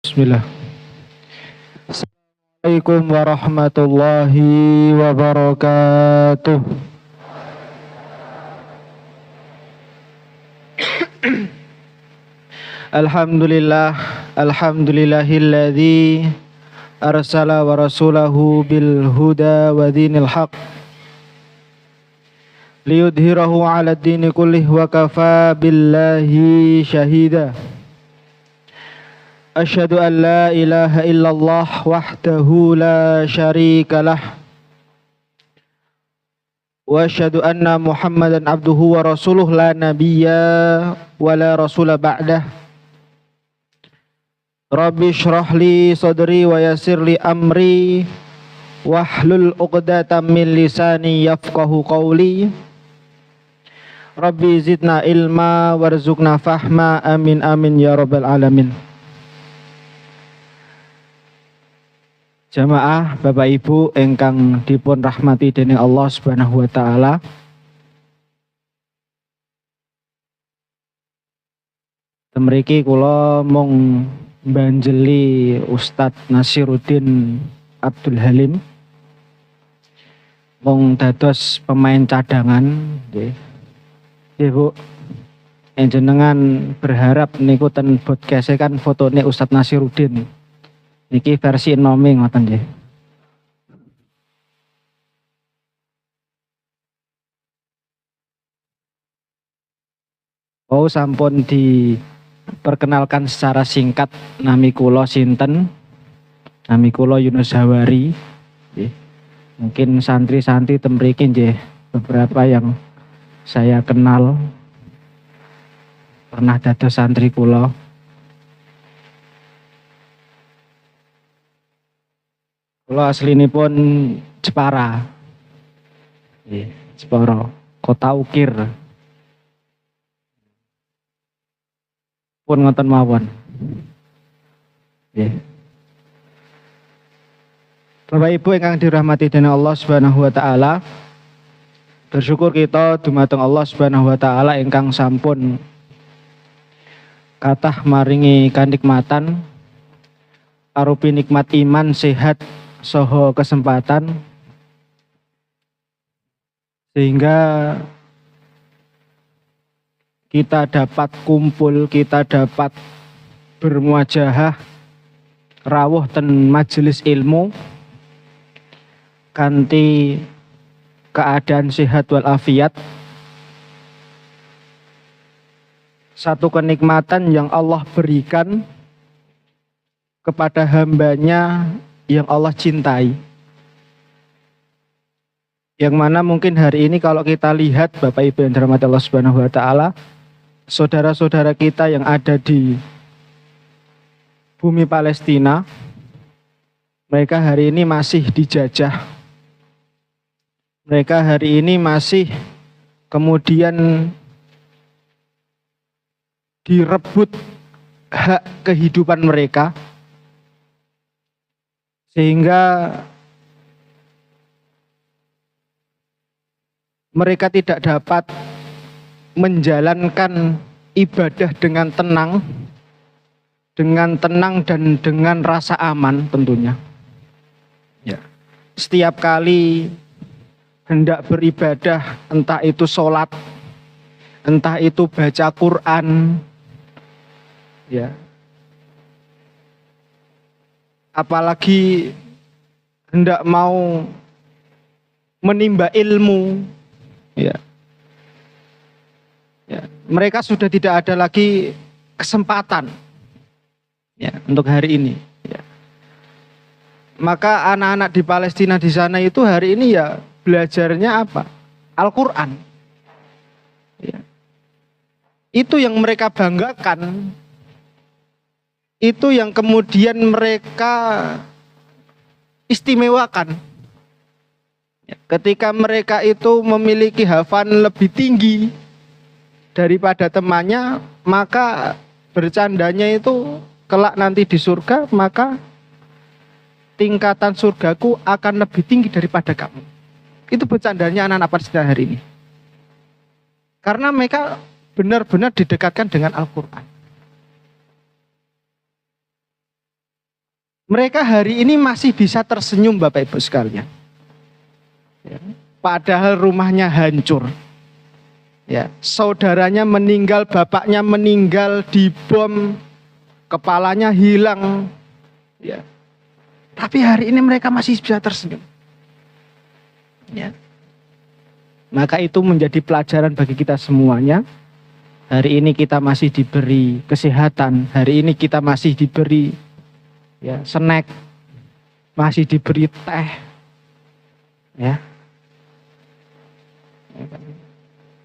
Bismillah. Assalamualaikum warahmatullahi wabarakatuh. Alhamdulillahilladzi arsala wa rasulahu bil huda wa dinil haq liyudhhirahu 'ala ad-dini kullih wa kafa billahi syahida. Asyhadu an la ilaha illallah wahdahu la syarika lah wa asyhadu anna Muhammadan abduhu wa rasuluh la nabiyya wa la rasula ba'dah. Rabbi shrah li sadri wa yassir li amri wahlul 'uqdatam min lisani yafqahu qawli. Rabbi zidna ilma warzuqna fahma, amin amin ya rabbal alamin. Jamaah Bapak Ibu ingkang dipun rahmati dening Allah Subhanahu wa taala. Temriki kula mung mbanjeli Ustadz Nasiruddin Abdul Halim. Mung dados pemain cadangan nggih. Nggih Bu. Jenengan berharap niku ten podcast kan fotone Ustadz Nasiruddin. Niki versi enome ngoten nggih. Oh sampun diperkenalkan secara singkat, nami kula sinten? Nami kula Yunus Hawari. Nggih. Mungkin santri-santri temriki nggih beberapa yang saya kenal pernah dados santri kula. Kula aslinipun Jepara. Nggih, Jepara, Kota Ukir. Pun ngoten mawon. Nggih. Bapak Ibu ingkang dirahmati dening Allah Subhanahu wa taala. Bersyukur kita dumateng Allah Subhanahu wa taala ingkang sampun kathah maringi kanikmatan arupi nikmat iman, sehat soho kesempatan sehingga kita dapat kumpul, kita dapat bermuajahah rawuh ten majelis ilmu kanthi keadaan sehat walafiat. Satu kenikmatan yang Allah berikan kepada hambanya yang Allah cintai. Yang mana mungkin hari ini kalau kita lihat Bapak Ibu yang dirahmati Allah Subhanahu wa taala, saudara-saudara kita yang ada di bumi Palestina, mereka hari ini masih dijajah. Mereka hari ini masih kemudian direbut hak kehidupan mereka, sehingga mereka tidak dapat menjalankan ibadah dengan tenang dan dengan rasa aman tentunya. Ya. Setiap kali hendak beribadah, entah itu sholat, entah itu baca Quran, ya. Apalagi hendak mau menimba ilmu, ya. Ya, mereka sudah tidak ada lagi kesempatan, ya, untuk hari ini. Ya. Maka anak-anak di Palestina di sana itu hari ini ya belajarnya apa? Al-Quran. Ya. Itu yang mereka banggakan. Itu yang kemudian mereka istimewakan. Ketika mereka itu memiliki hafalan lebih tinggi daripada temannya, maka bercandanya itu kelak nanti di surga, maka tingkatan surgaku akan lebih tinggi daripada kamu. Itu bercandanya anak-anak Palestina hari ini. Karena mereka benar-benar didekatkan dengan Al-Quran. Mereka hari ini masih bisa tersenyum Bapak Ibu sekalian. Ya. Padahal rumahnya hancur. Ya, saudaranya meninggal, bapaknya meninggal, dibom, kepalanya hilang. Ya. Tapi hari ini mereka masih bisa tersenyum. Ya. Maka itu menjadi pelajaran bagi kita semuanya. Hari ini kita masih diberi kesehatan, hari ini kita masih diberi snack, masih diberi teh. Ya.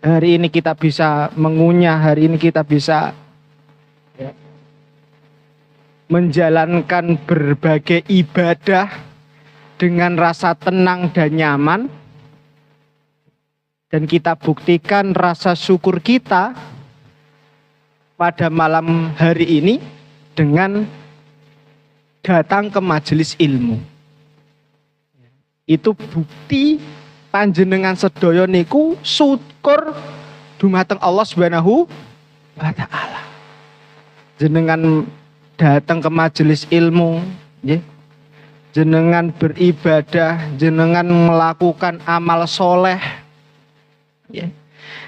Hari ini kita bisa mengunyah, hari ini kita bisa menjalankan berbagai ibadah dengan rasa tenang dan nyaman. Dan kita buktikan rasa syukur kita pada malam hari ini dengan datang ke majelis ilmu. Itu bukti panjenengan sedaya niku syukur dumateng Allah Subhanahu wa taala. Jenengan datang ke majelis ilmu, jenengan beribadah, jenengan melakukan amal soleh,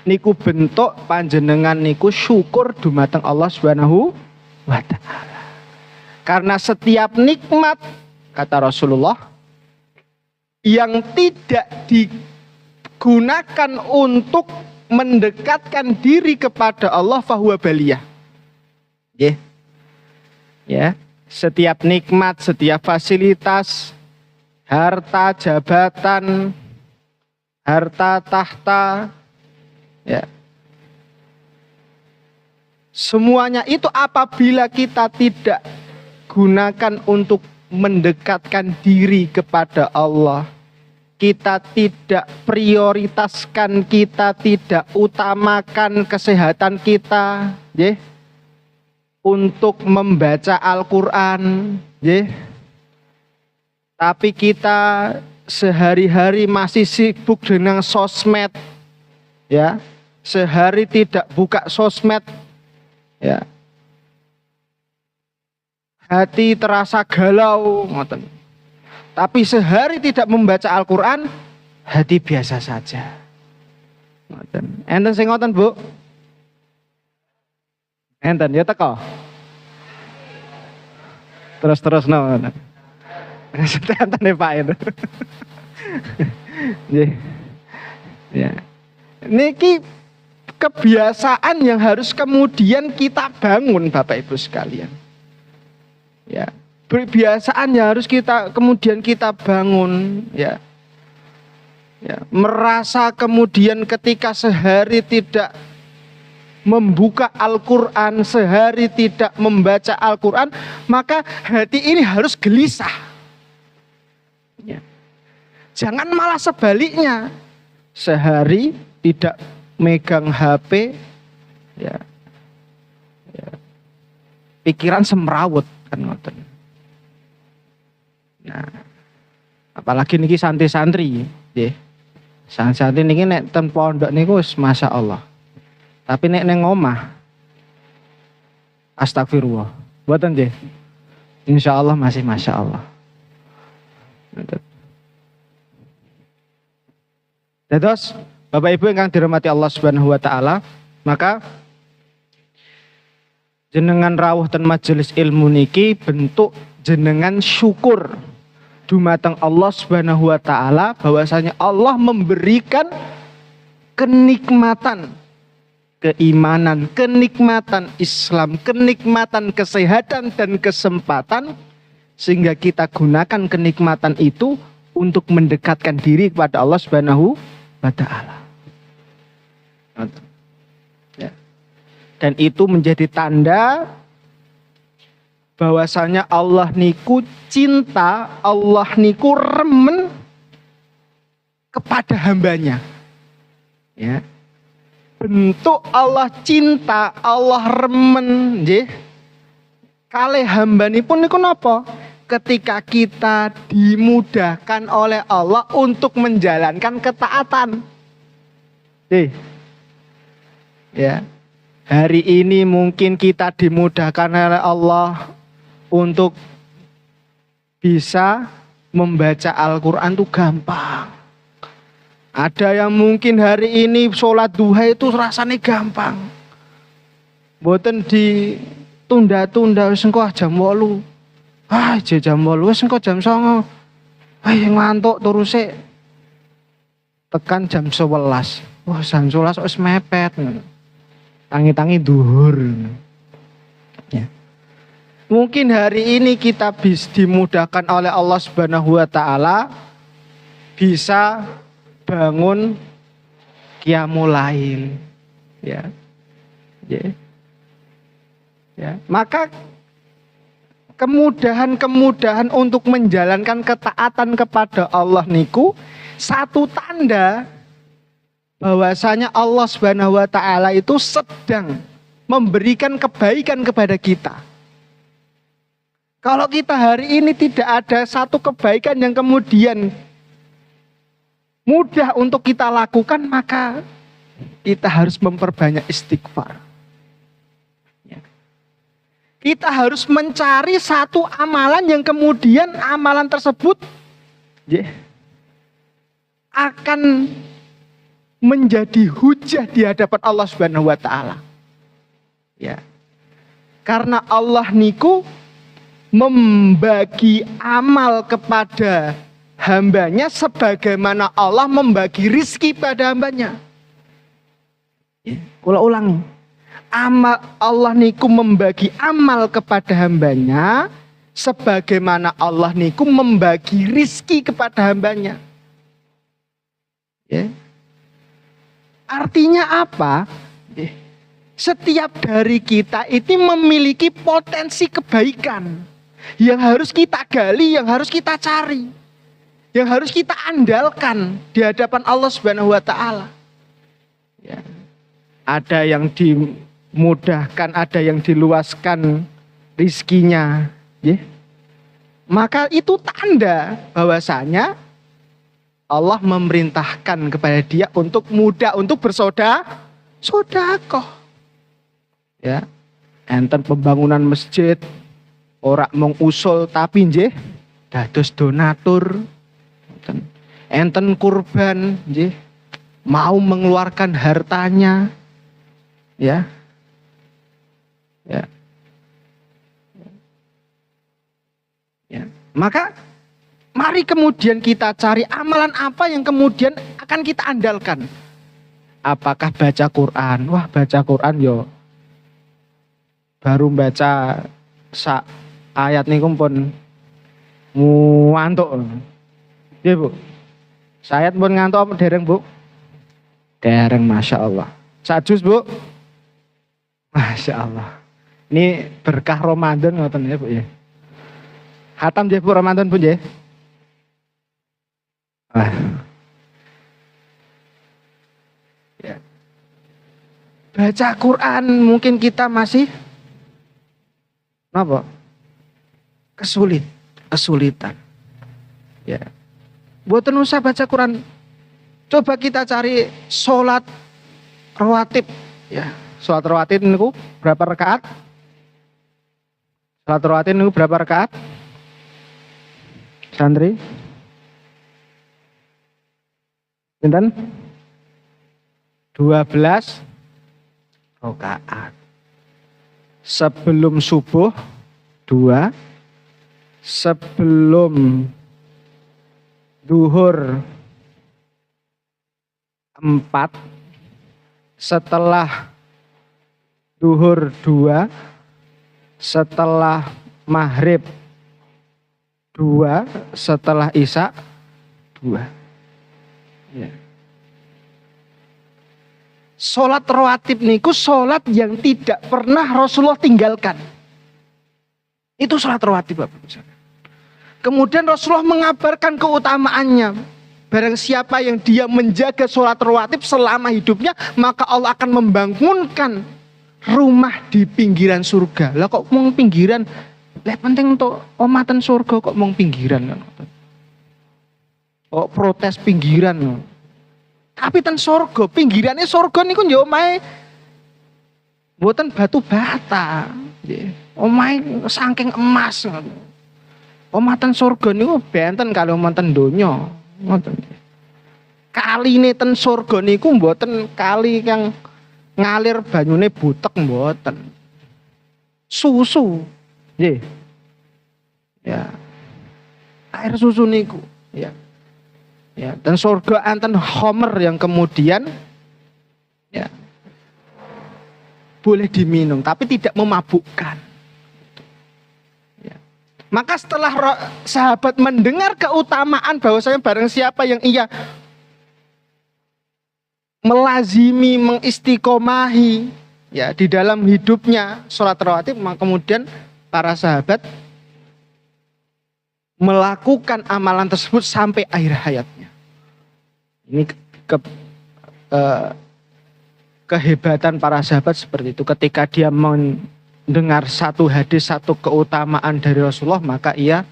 niku bentuk panjenengan niku syukur dumateng Allah Subhanahu wa taala. Karena setiap nikmat, kata Rasulullah, yang tidak digunakan untuk mendekatkan diri kepada Allah fahuwa baliyah. Setiap nikmat, setiap fasilitas, harta, jabatan, harta tahta, semuanya itu apabila kita tidak gunakan untuk mendekatkan diri kepada Allah, kita tidak prioritaskan, kita tidak utamakan kesehatan kita, untuk membaca Al-Quran, tapi kita sehari-hari masih sibuk dengan sosmed, sehari tidak buka sosmed, hati terasa galau, tapi sehari tidak membaca Al-Quran, hati biasa saja. Enten sing ngoten, Bu? Enten ya teko. Terus no. Enten Pak itu. Niki kebiasaan yang harus kemudian kita bangun Bapak Ibu sekalian. Kebiasaan yang harus kemudian kita bangun, merasa kemudian ketika sehari tidak membuka Al-Quran, sehari tidak membaca Al-Quran, maka hati ini harus gelisah. Jangan malah sebaliknya, sehari tidak megang HP, pikiran semrawut kan ngoten. Nah, apalagi niki santri-santri, santri niki nek ten pondok niku wis masyaallah. Tapi nek neng omah, astagfirullah, mboten nggih. Insyaallah masih masyaallah. Terus Bapak Ibu yang dirahmati Allah Subhanahu wa taala, maka jenengan rawuh ten majelis ilmu niki bentuk jenengan syukur dumateng Allah Subhanahu wa taala bahwasanya Allah memberikan kenikmatan keimanan, kenikmatan Islam, kenikmatan kesehatan dan kesempatan, sehingga kita gunakan kenikmatan itu untuk mendekatkan diri kepada Allah Subhanahu wa taala. Dan itu menjadi tanda bahwasanya Allah niku cinta, Allah niku remen kepada hambanya. Bentuk Allah cinta, Allah remen kalih hambanipun niku napa? Ketika kita dimudahkan oleh Allah untuk menjalankan ketaatan. Hari ini mungkin kita dimudahkan oleh Allah untuk bisa membaca Al-Quran itu gampang. Ada yang mungkin hari ini sholat duha itu rasanya gampang. Mboten ditunda-tunda wis engko jam 8. Jam 8 wis engko jam 9. Ngantuk terus tekan jam 11. Wah, jam 11 wis mepet. Tangi-tangi duhur. Ya. Mungkin hari ini kita bisa dimudahkan oleh Allah Subhanahu wa taala bisa bangun qiyamul lail. Ya. Ya. Ya. Maka kemudahan-kemudahan untuk menjalankan ketaatan kepada Allah niku satu tanda bahwasanya Allah Subhanahu wa taala itu sedang memberikan kebaikan kepada kita. Kalau kita hari ini tidak ada satu kebaikan yang kemudian mudah untuk kita lakukan, maka kita harus memperbanyak istighfar. Ya. Kita harus mencari satu amalan yang kemudian amalan tersebut akan menjadi hujah di hadapan Allah Subhanahu wa taala. Ya. Karena Allah niku membagi amal kepada hambanya sebagaimana Allah membagi rizki pada hambanya. Kalau ulangi, Allah niku membagi amal kepada hambanya sebagaimana Allah niku membagi rizki kepada hambanya. Ya. Artinya apa? Setiap dari kita itu memiliki potensi kebaikan yang harus kita gali, yang harus kita cari, yang harus kita andalkan di hadapan Allah Subhanahu wa taala. Ya. Ada yang dimudahkan, ada yang diluaskan rizkinya, ya. Maka itu tanda bahwasanya Allah memerintahkan kepada dia untuk mudah untuk bersedekah. Ya. Enten pembangunan masjid ora mung usul tapi nggih dados donatur. Enten kurban nggih mau mengeluarkan hartanya. Ya. Ya. Ya. Maka mari kemudian kita cari amalan apa yang kemudian akan kita andalkan. Apakah baca Quran? Wah, baca Quran yo baru baca ayat niku pun ngantuk. Nggih, Bu. Sayat pun ngantuk apa dereng, Bu? Dereng, Masya Allah. Sajus, Bu. Masya Allah. Ini berkah Ramadan ngoten ya, Bu ya. Khatam nggih, Bu, Ramadan pun nggih. Ya. Baca Quran mungkin kita masih apa? Kesulitan. Ya. Mboten usah baca Quran. Coba kita cari sholat rawatib. Ya, sholat rawatib niku berapa rakaat? Sholat rawatib niku berapa rakaat? Santri? Pinten? 12 rakaat. Sebelum subuh 2, sebelum duhur 4, setelah duhur 2, setelah maghrib 2, setelah isya 2. Ya. Sholat rawatib niku sholat yang tidak pernah Rasulullah tinggalkan. Itu sholat rawatib, Bapak. Kemudian Rasulullah mengabarkan keutamaannya. Barang siapa yang dia menjaga sholat rawatib selama hidupnya, maka Allah akan membangunkan rumah di pinggiran surga. Lah kok mau pinggiran? Lah penting untuk omatan surga kok mau pinggiran. Oh, protes pinggiran. Tapi ten surga, pinggirannya surga niku nggih omahe mboten batu bata. Nggih. Omahe saking emas. Omatan surga niku benten kali omatan donya. Ngoten. Kaline ten surga niku mboten kali kang ngalir banyune butek mboten. Susu. Nggih. Ya. Air susu niku, ya. Ya, dan surga anten khamr yang kemudian ya boleh diminum tapi tidak memabukkan. Ya. Maka setelah sahabat mendengar keutamaan bahwasanya barang siapa yang ia melazimi, mengistiqomahi ya di dalam hidupnya sholat rawatib, maka kemudian para sahabat melakukan amalan tersebut sampai akhir hayatnya. Ini kehebatan para sahabat seperti itu. Ketika dia mendengar satu hadis, satu keutamaan dari Rasulullah, maka ia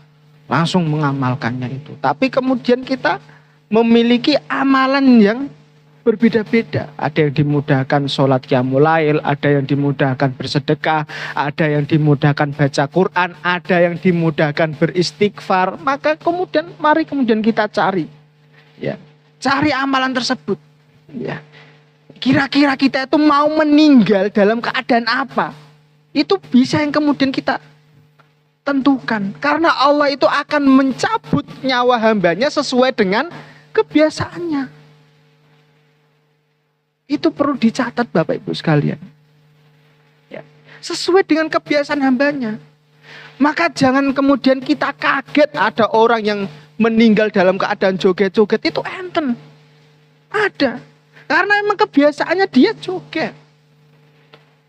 langsung mengamalkannya itu. Tapi kemudian kita memiliki amalan yang berbeda-beda. Ada yang dimudahkan sholat qiyamul lail, ada yang dimudahkan bersedekah, ada yang dimudahkan baca Quran, ada yang dimudahkan beristighfar. Maka mari kemudian kita cari, ya, cari amalan tersebut. Ya, kira-kira kita itu mau meninggal dalam keadaan apa? Itu bisa yang kemudian kita tentukan. Karena Allah itu akan mencabut nyawa hambanya sesuai dengan kebiasaannya. Itu perlu dicatat Bapak Ibu sekalian. Ya, sesuai dengan kebiasaan hambanya. Maka jangan kemudian kita kaget ada orang yang meninggal dalam keadaan joget-joget. Itu enten. Ada. Karena emang kebiasaannya dia joget.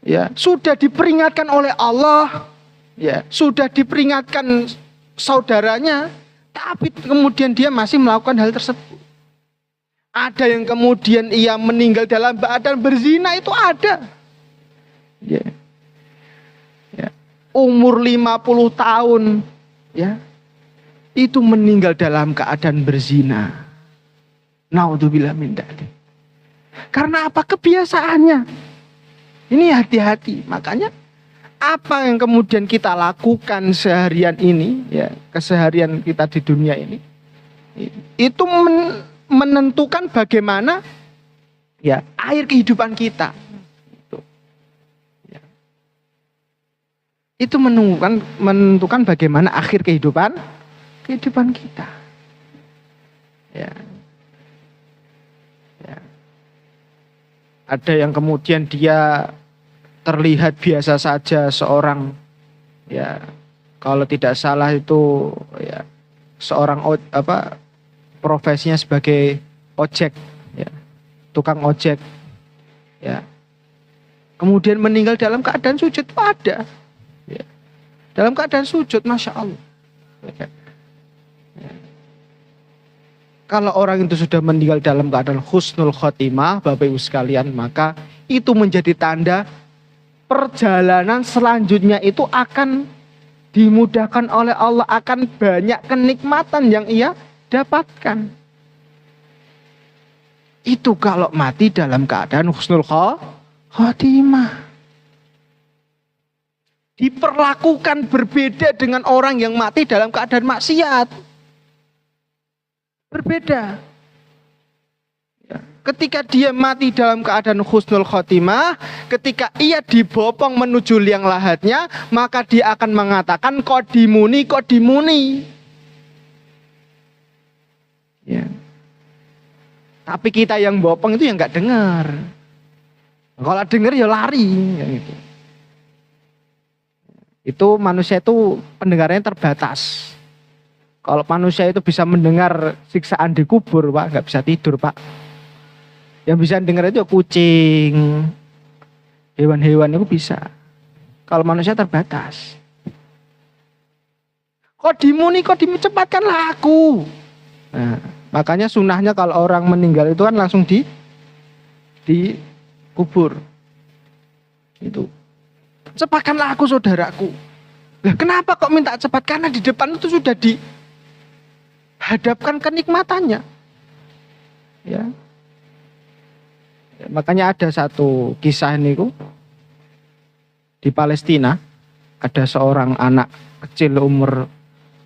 Ya, sudah diperingatkan oleh Allah. Ya, sudah diperingatkan saudaranya. Tapi kemudian dia masih melakukan hal tersebut. Ada yang kemudian ia meninggal dalam keadaan berzina, itu ada. Ya. Ya. Umur 50 tahun, ya, itu meninggal dalam keadaan berzina. Naudzubillah min dzalik. Karena apa? Kebiasaannya. Ini hati-hati. Makanya apa yang kemudian kita lakukan seharian ini, ya, keseharian kita di dunia ini, itu menentukan bagaimana ya akhir kehidupan kita. Itu menentukan bagaimana akhir kehidupan kita. Ya. Ya. Ada yang kemudian dia terlihat biasa saja seorang, ya, kalau tidak salah itu ya seorang profesinya sebagai ojek, ya, tukang ojek, ya. Kemudian meninggal dalam keadaan sujud, ada, ya. Dalam keadaan sujud, masya Allah. Ya. Ya. Kalau orang itu sudah meninggal dalam keadaan husnul khotimah, Bapak Ibu sekalian, maka itu menjadi tanda perjalanan selanjutnya itu akan dimudahkan oleh Allah, akan banyak kenikmatan yang ia dapatkan. Itu kalau mati dalam keadaan husnul khotimah. Diperlakukan berbeda dengan orang yang mati dalam keadaan maksiat. Berbeda. Ya. Ketika dia mati dalam keadaan husnul khotimah, ketika ia dibopong menuju liang lahatnya, maka dia akan mengatakan kodimuni. Ya. Tapi kita yang bopong itu yang nggak dengar. Kalau dengar ya lari. Ya gitu. Itu manusia itu pendengarannya terbatas. Kalau manusia itu bisa mendengar siksaan di kubur, Pak, nggak bisa tidur, Pak. Yang bisa dengar itu kucing, hewan-hewan itu bisa. Kalau manusia terbatas. Kodimuni cepatkanlah aku. Nah, makanya sunahnya kalau orang meninggal itu kan langsung dikubur. Itu. Cepatkanlah aku saudaraku. Lah kenapa kok minta cepat? Karena di depan itu sudah dihadapkan kenikmatannya. Ya. Ya, makanya ada satu kisah niku di Palestina, ada seorang anak kecil umur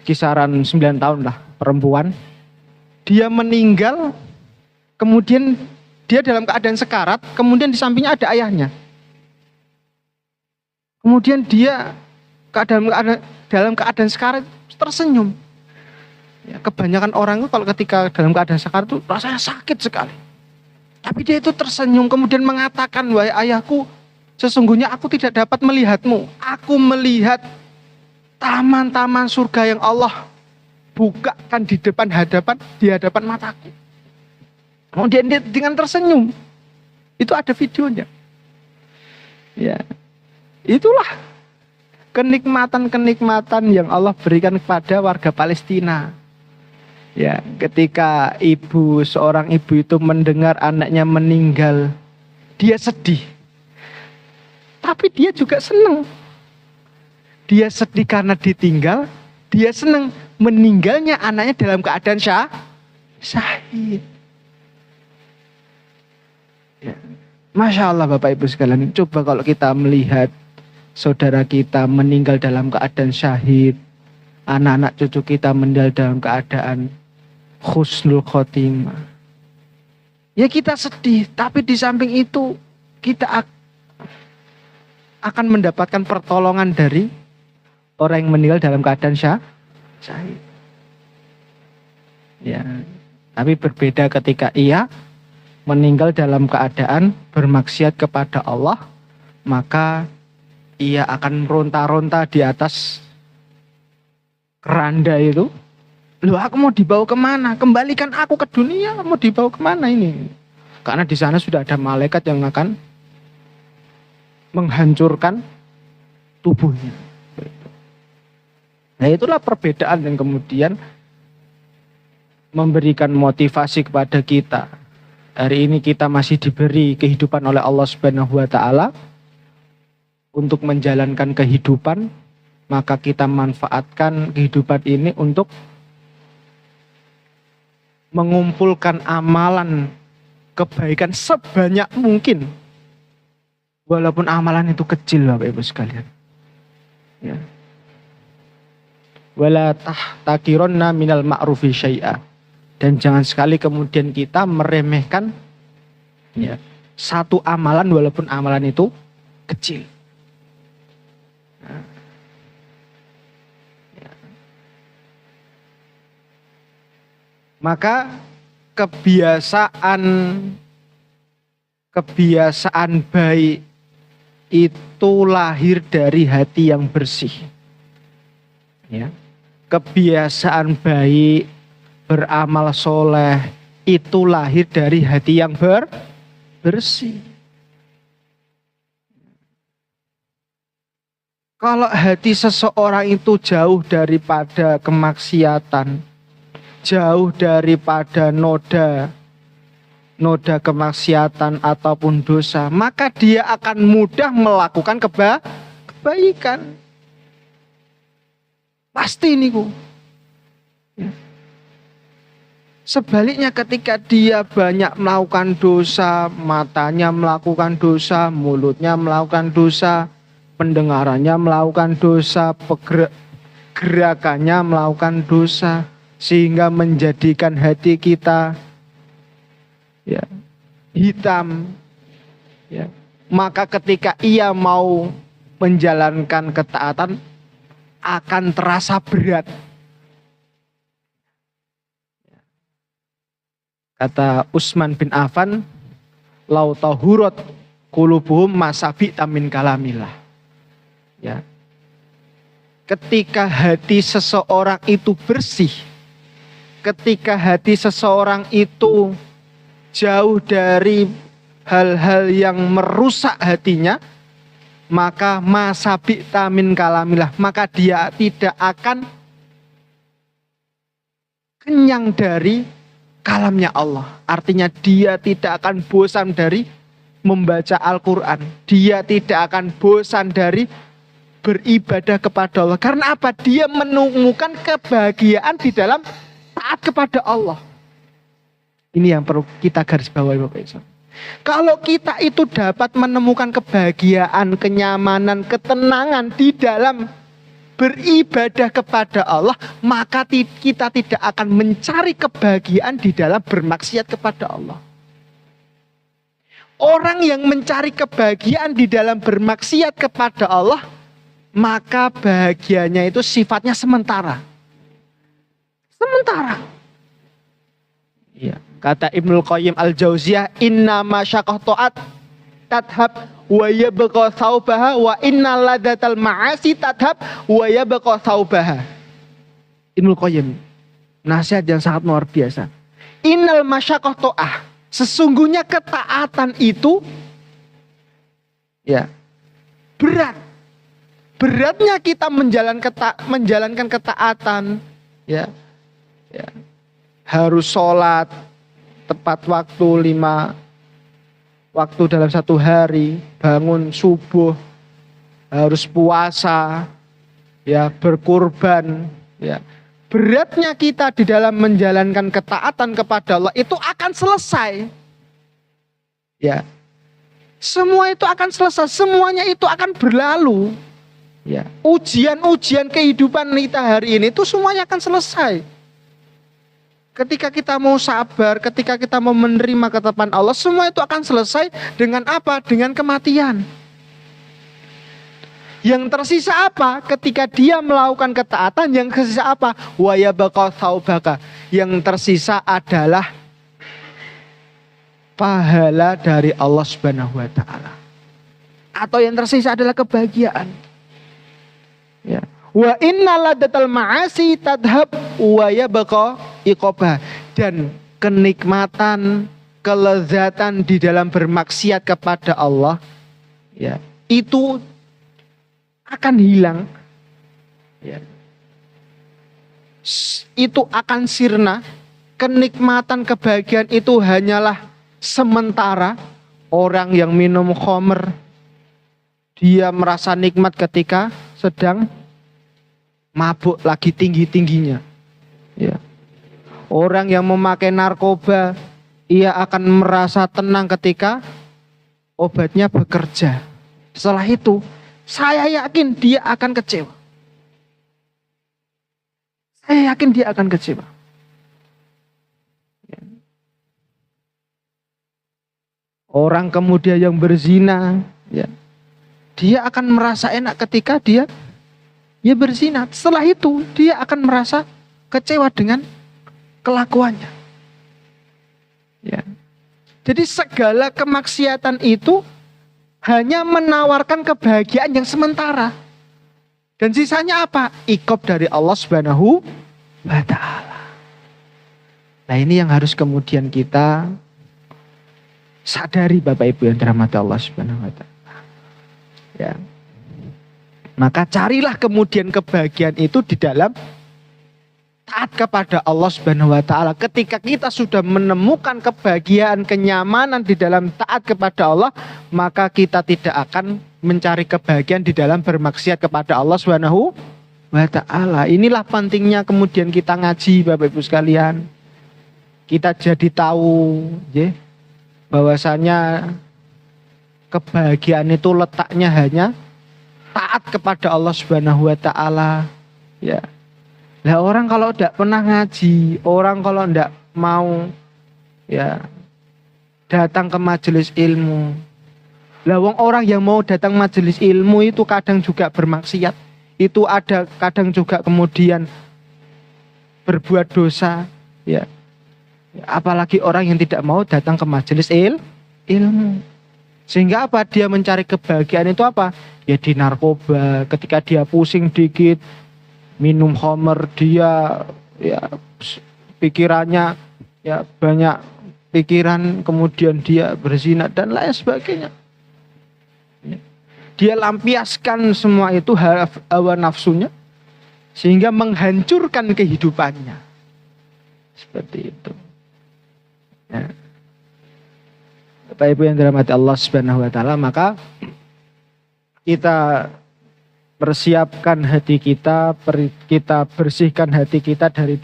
kisaran 9 tahun lah, perempuan. Dia meninggal, kemudian dia dalam keadaan sekarat, kemudian di sampingnya ada ayahnya. Kemudian dia dalam keadaan sekarat tersenyum. Ya, kebanyakan orang itu kalau ketika dalam keadaan sekarat itu rasanya sakit sekali. Tapi dia itu tersenyum kemudian mengatakan, wahai ayahku, sesungguhnya aku tidak dapat melihatmu. Aku melihat taman-taman surga yang Allah bukakan di hadapan mataku. Kemudian dia dengan tersenyum. Itu ada videonya. Ya. Itulah kenikmatan-kenikmatan yang Allah berikan kepada warga Palestina. Ya, ketika seorang ibu itu mendengar anaknya meninggal, dia sedih. Tapi dia juga senang. Dia sedih karena ditinggal, dia senang meninggalnya anaknya dalam keadaan syahid. Ya. Masya Allah Bapak Ibu sekalian, coba kalau kita melihat saudara kita meninggal dalam keadaan syahid, anak-anak cucu kita meninggal dalam keadaan husnul khotimah. Ya kita sedih, tapi di samping itu kita akan mendapatkan pertolongan dari orang yang meninggal dalam keadaan syahid. Ya, tapi berbeda ketika ia meninggal dalam keadaan bermaksiat kepada Allah, maka ia akan meronta-ronta di atas keranda itu. Loh, aku mau dibawa kemana? Kembalikan aku ke dunia, mau dibawa kemana ini? Karena di sana sudah ada malaikat yang akan menghancurkan tubuhnya. Nah, itulah perbedaan yang kemudian memberikan motivasi kepada kita. Hari ini kita masih diberi kehidupan oleh Allah Subhanahu wa taala untuk menjalankan kehidupan, maka kita manfaatkan kehidupan ini untuk mengumpulkan amalan kebaikan sebanyak mungkin. Walaupun amalan itu kecil Bapak Ibu sekalian. Ya. Wala tahtakironna minal ma'rufi syai'a. Dan jangan sekali kemudian kita meremehkan ya, satu amalan walaupun amalan itu kecil. Nah. Ya. Maka kebiasaan baik itu lahir dari hati yang bersih. Ya. Kebiasaan baik beramal soleh itu lahir dari hati yang bersih. Kalau hati seseorang itu jauh daripada kemaksiatan, jauh daripada noda kemaksiatan ataupun dosa, maka dia akan mudah melakukan kebaikan. Pasti ini ku. Ya. Sebaliknya ketika dia banyak melakukan dosa, matanya melakukan dosa, mulutnya melakukan dosa, pendengarannya melakukan dosa, gerakannya melakukan dosa, sehingga menjadikan hati kita ya, hitam. Ya. Maka ketika ia mau menjalankan ketaatan akan terasa berat. Kata Utsman bin Affan, lau tahurat qulubuhum masabi tamin kalamillah. Ya. Ketika hati seseorang itu bersih, ketika hati seseorang itu jauh dari hal-hal yang merusak hatinya, maka masabi tamin kalamillah, maka dia tidak akan kenyang dari kalamnya Allah. Artinya dia tidak akan bosan dari membaca Al-Quran. Dia tidak akan bosan dari beribadah kepada Allah. Karena apa? Dia menemukan kebahagiaan di dalam taat kepada Allah. Ini yang perlu kita garis bawahi Bapak Ibu. Kalau kita itu dapat menemukan kebahagiaan, kenyamanan, ketenangan di dalam beribadah kepada Allah, maka kita tidak akan mencari kebahagiaan di dalam bermaksiat kepada Allah. Orang yang mencari kebahagiaan di dalam bermaksiat kepada Allah, maka bahagianya itu sifatnya sementara. Sementara. Ya, kata Ibnul Qayyim Al-Jauziyah, inna masyaqah ta'at tadhab wa yabqa thawbaha wa inna ladatal ma'asi tadhab wa yabqa thawbaha. Ibnul Qayyim, nasihat yang sangat luar biasa. Innal masyaqah ta'ah, sesungguhnya ketaatan itu ya berat. Beratnya kita menjalankan ketaatan, ya, harus sholat tepat waktu 5 waktu dalam satu hari, bangun subuh, harus puasa, ya, berkurban, ya. Beratnya kita di dalam menjalankan ketaatan kepada Allah itu akan selesai, ya. Semua itu akan selesai, semuanya itu akan berlalu. Ya, ujian-ujian kehidupan kita hari ini itu semuanya akan selesai. Ketika kita mau sabar, ketika kita mau menerima ketetapan Allah, semua itu akan selesai dengan apa? Dengan kematian. Yang tersisa apa? Ketika dia melakukan ketaatan, yang tersisa apa? Wa yabqa thawbaka. Yang tersisa adalah pahala dari Allah Subhanahu wa taala. Atau yang tersisa adalah kebahagiaan. Ya. Wa inna ladatal ma'asi tadhab wa yabqa iqobah. Dan kenikmatan, kelezatan di dalam bermaksiat kepada Allah, ya, itu akan hilang, ya. Itu akan sirna. Kenikmatan, kebahagiaan itu hanyalah sementara. Orang yang minum khamr, dia merasa nikmat ketika sedang mabuk lagi tinggi-tingginya, ya. Orang yang memakai narkoba, ia akan merasa tenang ketika obatnya bekerja. Setelah itu, saya yakin dia akan kecewa. Saya yakin dia akan kecewa. Ya. Orang kemudian yang berzina, ya, dia akan merasa enak ketika dia berzina. Setelah itu dia akan merasa kecewa dengan kelakuannya. Ya. Jadi segala kemaksiatan itu hanya menawarkan kebahagiaan yang sementara. Dan sisanya apa? Iqab dari Allah Subhanahu wa taala. Nah, ini yang harus kemudian kita sadari, Bapak Ibu yang dirahmati Allah Subhanahu wa taala. Ya. Maka carilah kemudian kebahagiaan itu di dalam taat kepada Allah Subhanahu wa taala. Ketika kita sudah menemukan kebahagiaan, kenyamanan di dalam taat kepada Allah, maka kita tidak akan mencari kebahagiaan di dalam bermaksiat kepada Allah Subhanahu wa taala. Inilah pentingnya kemudian kita ngaji, Bapak Ibu sekalian. Kita jadi tahu, ya, bahwasanya kebahagiaan itu letaknya hanya taat kepada Allah Subhanahu wa taala, ya. Lah orang kalau tidak pernah ngaji, orang kalau tidak mau, ya, datang ke majelis ilmu. Lah orang yang mau datang majelis ilmu itu kadang juga bermaksiat. Itu ada kadang juga kemudian berbuat dosa, ya. Apalagi orang yang tidak mau datang ke majelis ilmu. Sehingga apa? Dia mencari kebahagiaan itu apa? Ya di narkoba. Ketika dia pusing dikit, minum khamr, dia, ya, pikirannya, ya, banyak pikiran, kemudian dia berzina dan lain sebagainya. Dia lampiaskan semua itu hawa nafsunya sehingga menghancurkan kehidupannya. Seperti itu. Ya. Bapak Ibu yang dirahmati Allah Subhanahu wa taala, maka kita persiapkan hati kita, kita bersihkan hati kita dari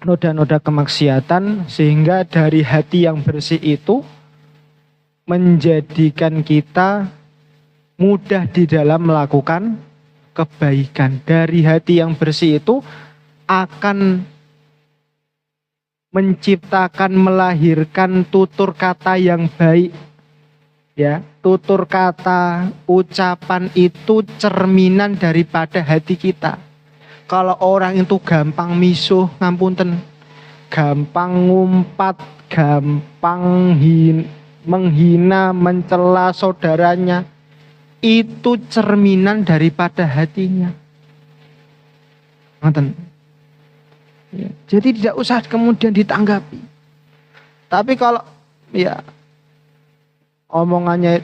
noda-noda kemaksiatan, sehingga dari hati yang bersih itu menjadikan kita mudah di dalam melakukan kebaikan. Dari hati yang bersih itu akan menciptakan, melahirkan tutur kata yang baik. Ya, tutur kata, ucapan itu cerminan daripada hati kita. Kalau orang itu gampang misuh, ngapunten, gampang ngumpat, gampang menghina, mencela saudaranya, itu cerminan daripada hatinya. Ngaten. Ya, jadi tidak usah kemudian ditanggapi. Tapi kalau ya omongannya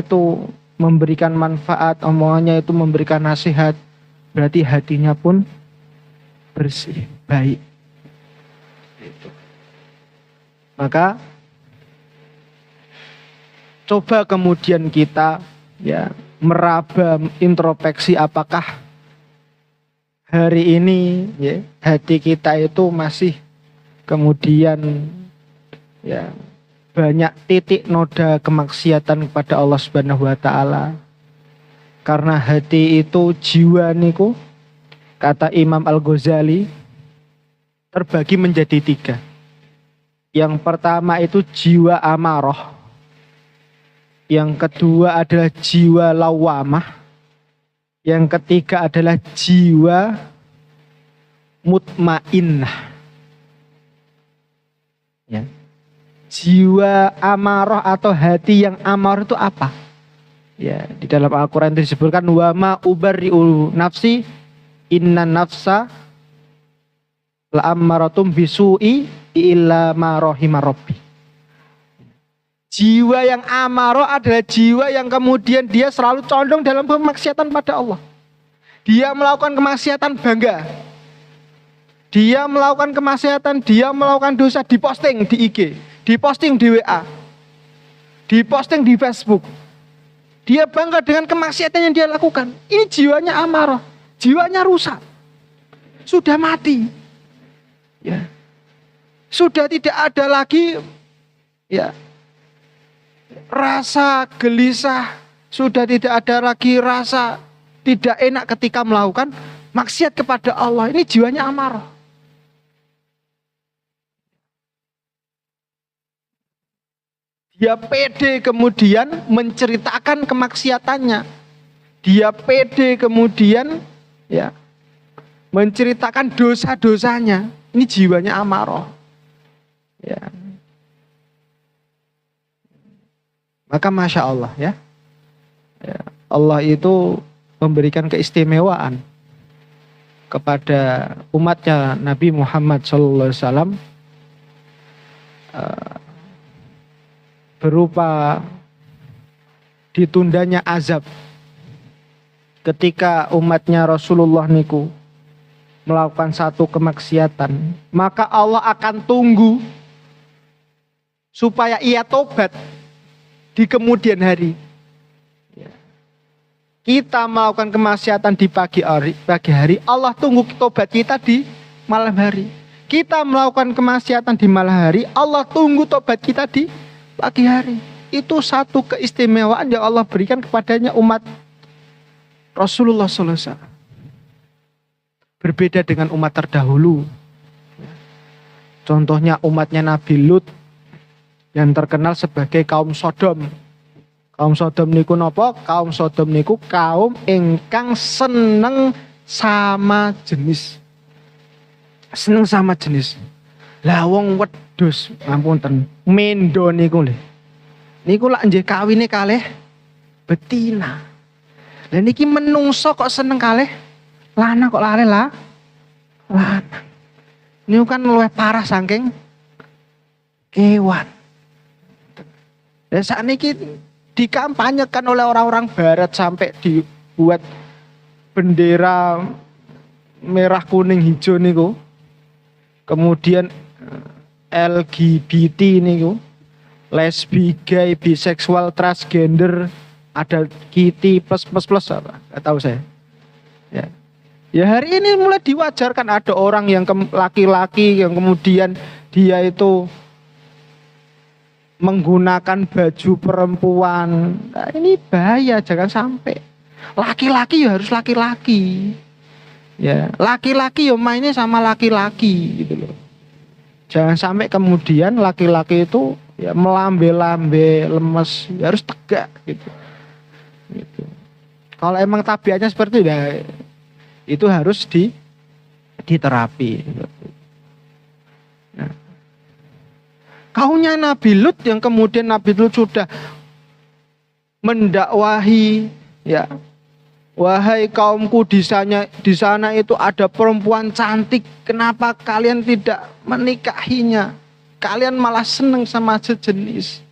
itu memberikan manfaat, omongannya itu memberikan nasihat, berarti hatinya pun bersih, baik. Maka coba kemudian kita ya meraba, introspeksi, apakah hari ini ya hati kita itu masih kemudian ya banyak titik noda kemaksiatan kepada Allah Subhanahu wa taala. Karena hati itu, jiwa niku, kata Imam Al-Ghazali, terbagi menjadi 3. Yang pertama itu jiwa amarah. Yang kedua adalah jiwa lawamah. Yang ketiga adalah jiwa mutmainnah. Ya. Jiwa amarah atau hati yang amarah itu apa? Ya, di dalam Al-Qur'an disebutkan wa ma ubarri'u nafsi inna nafsa la'ammaratum bisu'i illa ma rahima rabbi. Jiwa yang amarah adalah jiwa yang kemudian dia selalu condong dalam kemaksiatan pada Allah. Dia melakukan kemaksiatan bangga. Dia melakukan kemaksiatan, dia melakukan dosa, diposting di IG, diposting di WA, diposting di Facebook. Dia bangga dengan kemaksiatan yang dia lakukan. Ini jiwanya amarah, jiwanya rusak. Sudah mati. Ya. Sudah tidak ada lagi ya rasa gelisah, sudah tidak ada lagi rasa tidak enak ketika melakukan maksiat kepada Allah. Ini jiwanya amarah. Dia pede kemudian menceritakan kemaksiatannya. Dia pede kemudian ya menceritakan dosa-dosanya. Ini jiwanya amarah. Ya. Maka Masya Allah ya. Allah itu memberikan keistimewaan kepada umatnya Nabi Muhammad SAW berupa ditundanya azab ketika umatnya Rasulullah niku melakukan satu kemaksiatan, maka Allah akan tunggu supaya ia tobat di kemudian hari. Kita melakukan kemaksiatan di pagi hari, Allah tunggu tobat kita di malam hari. Kita melakukan kemaksiatan di malam hari, Allah tunggu tobat kita di pagi hari. Itu satu keistimewaan yang Allah berikan kepadanya umat Rasulullah SAW. Berbeda dengan umat terdahulu. Contohnya umatnya Nabi Lut yang terkenal sebagai kaum Sodom. Kaum Sodom niku napa? Kaum Sodom niku kaum ingkang seneng sama jenis. Seneng sama jenis. Lah wong wedhus, ngapunten, mendo niku lho. Niku lak nggih kawine kalih betina. Lah niki menungso kok seneng kalih lanang kok lare lah. Lanang. Niku kan luwih parah saking kewan. Dan saat ini dikampanyekan oleh orang-orang barat sampai dibuat bendera merah kuning hijau niku. Kemudian LGBT niku, lesbi, gay, biseksual, transgender, ada kitty plus apa? Gak tahu saya. Ya. Ya hari ini mulai diwajarkan ada orang yang laki-laki yang kemudian dia itu menggunakan baju perempuan. Nah, ini bahaya, jangan sampai. Laki-laki ya harus laki-laki. Ya, laki-laki ya mainnya sama laki-laki gitu loh. Jangan sampai kemudian laki-laki itu ya melambe-lambe, lemes, ya harus tegak gitu. Gitu. Kalau emang tabiatnya seperti itu, ya, itu harus diterapi. Nah, kaunya Nabi Lut yang kemudian Nabi Lut sudah mendakwahi, ya, wahai kaumku di sana itu ada perempuan cantik, kenapa kalian tidak menikahinya? Kalian malah seneng sama sejenis.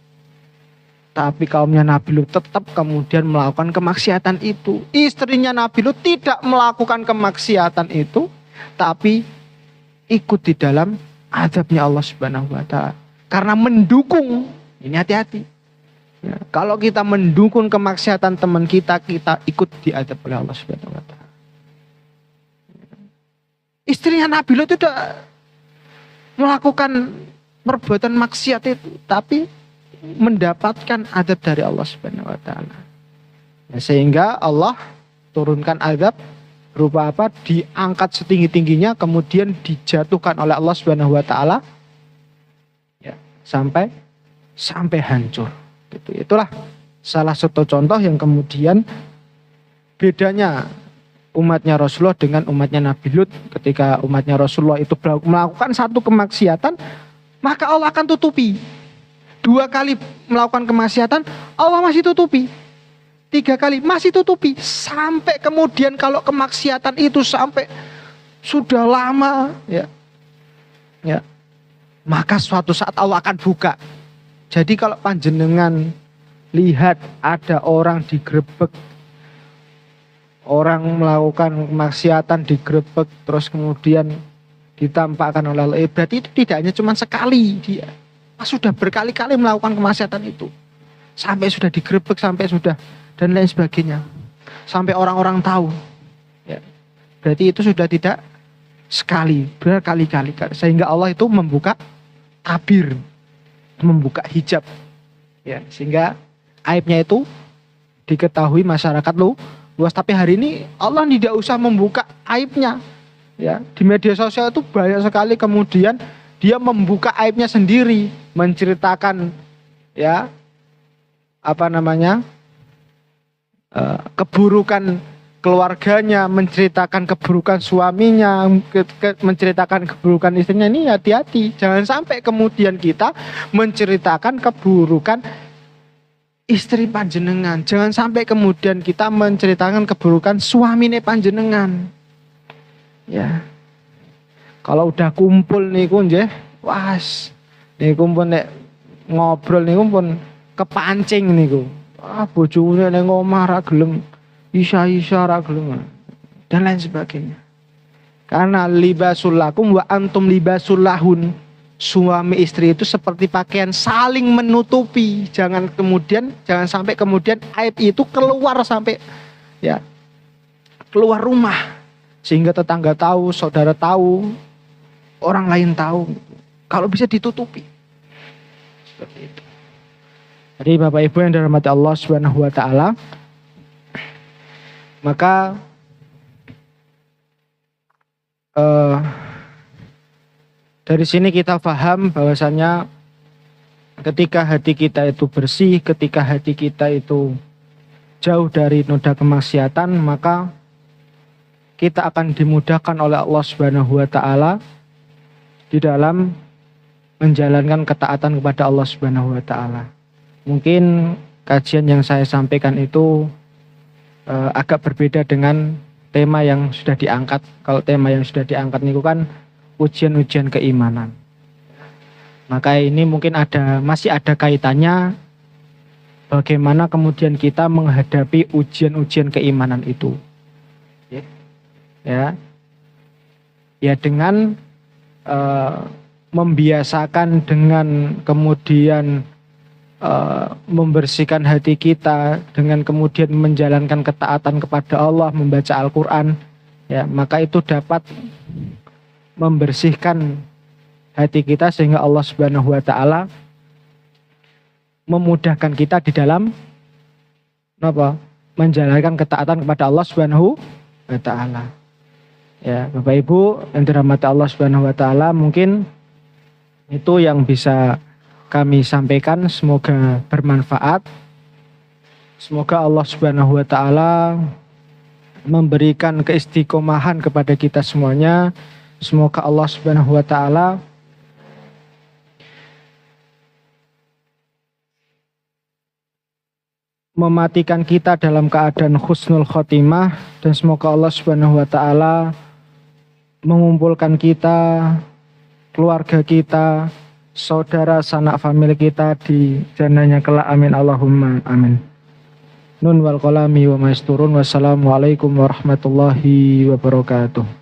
Tapi kaumnya Nabi Lut tetap kemudian melakukan kemaksiatan itu. Istrinya Nabi Lut tidak melakukan kemaksiatan itu, tapi ikut di dalam azabnya Allah Subhanahu wa taala. Karena mendukung. Ini hati-hati. Ya, kalau kita mendukung kemaksiatan teman kita, kita ikut diadab oleh Allah Subhanahu wa taala. Istrinya Nabi Lut itu melakukan perbuatan maksiat itu, tapi mendapatkan azab dari Allah Subhanahu wa taala. Ya, sehingga Allah turunkan azab berupa apa? Diangkat setinggi-tingginya kemudian dijatuhkan oleh Allah Subhanahu wa taala, ya, sampai hancur. Gitu. Itulah salah satu contoh yang kemudian bedanya umatnya Rasulullah dengan umatnya Nabi Lut. Ketika umatnya Rasulullah itu melakukan satu kemaksiatan, maka Allah akan tutupi. 2 kali melakukan kemaksiatan, Allah masih tutupi. 3 kali masih tutupi. Sampai kemudian kalau kemaksiatan itu sampai sudah lama, ya, maka suatu saat Allah akan buka. Jadi kalau panjenengan lihat ada orang digerebek, orang melakukan kemaksiatan digerebek, terus kemudian ditampakkan oleh Allah, berarti itu tidak hanya cuma sekali dia. Sudah berkali-kali melakukan kemaksiatan itu. Sampai sudah digerebek, sampai sudah dan lain sebagainya. Sampai orang-orang tahu. Ya. Berarti itu sudah tidak sekali, berkali-kali. Sehingga Allah itu membuka tabir, membuka hijab. Ya, sehingga aibnya itu diketahui masyarakat luas. Tapi hari ini Allah tidak usah membuka aibnya. Ya, di media sosial itu banyak sekali kemudian dia membuka aibnya sendiri, menceritakan, ya, apa namanya, keburukan keluarganya, menceritakan keburukan suaminya, menceritakan keburukan istrinya. Ini hati-hati, jangan sampai kemudian kita menceritakan keburukan istri panjenengan, jangan sampai kemudian kita menceritakan keburukan suamine panjenengan. Ya. Kalau udah kumpul niku nggih, was niku pun nek ngobrol niku pun kepancing niku. Ah, bojone ning omah ra gelem isa-isa ra gelem dan lain sebagainya. Karena libasul lakum wa antum libasul lahun. Suami istri itu seperti pakaian saling menutupi. Jangan sampai kemudian aib itu keluar sampai, ya, keluar rumah sehingga tetangga tahu, saudara tahu, orang lain tahu. Kalau bisa ditutupi. Seperti itu. Jadi Bapak Ibu yang dirahmati Allah Subhanahu wa taala, maka dari sini kita paham bahwasanya ketika hati kita itu bersih, ketika hati kita itu jauh dari noda kemaksiatan, maka kita akan dimudahkan oleh Allah Subhanahu wa taala di dalam menjalankan ketaatan kepada Allah Subhanahu wa taala. Mungkin kajian yang saya sampaikan itu agak berbeda dengan tema yang sudah diangkat. Kalau tema yang sudah diangkat itu kan ujian-ujian keimanan. Maka ini mungkin masih ada kaitannya bagaimana kemudian kita menghadapi ujian-ujian keimanan itu. Ya dengan membiasakan, dengan kemudian membersihkan hati kita, dengan kemudian menjalankan ketaatan kepada Allah, membaca Al-Quran, ya, maka itu dapat membersihkan hati kita sehingga Allah Subhanahu wa taala memudahkan kita di dalam menjalankan ketaatan kepada Allah Subhanahu wa taala. Ya, Bapak Ibu yang dirahmati Allah Subhanahu wa taala, mungkin itu yang bisa kami sampaikan, semoga bermanfaat. Semoga Allah Subhanahu wa taala memberikan keistiqomahan kepada kita semuanya. Semoga Allah Subhanahu wa taala mematikan kita dalam keadaan husnul khotimah, dan semoga Allah Subhanahu wa taala mengumpulkan kita, keluarga kita, saudara sanak famili kita di jannahnya kelak. Amin Allahumma amin. Nun wal qalami wa ma yasturun. Wassalamualaikum warahmatullahi wabarakatuh.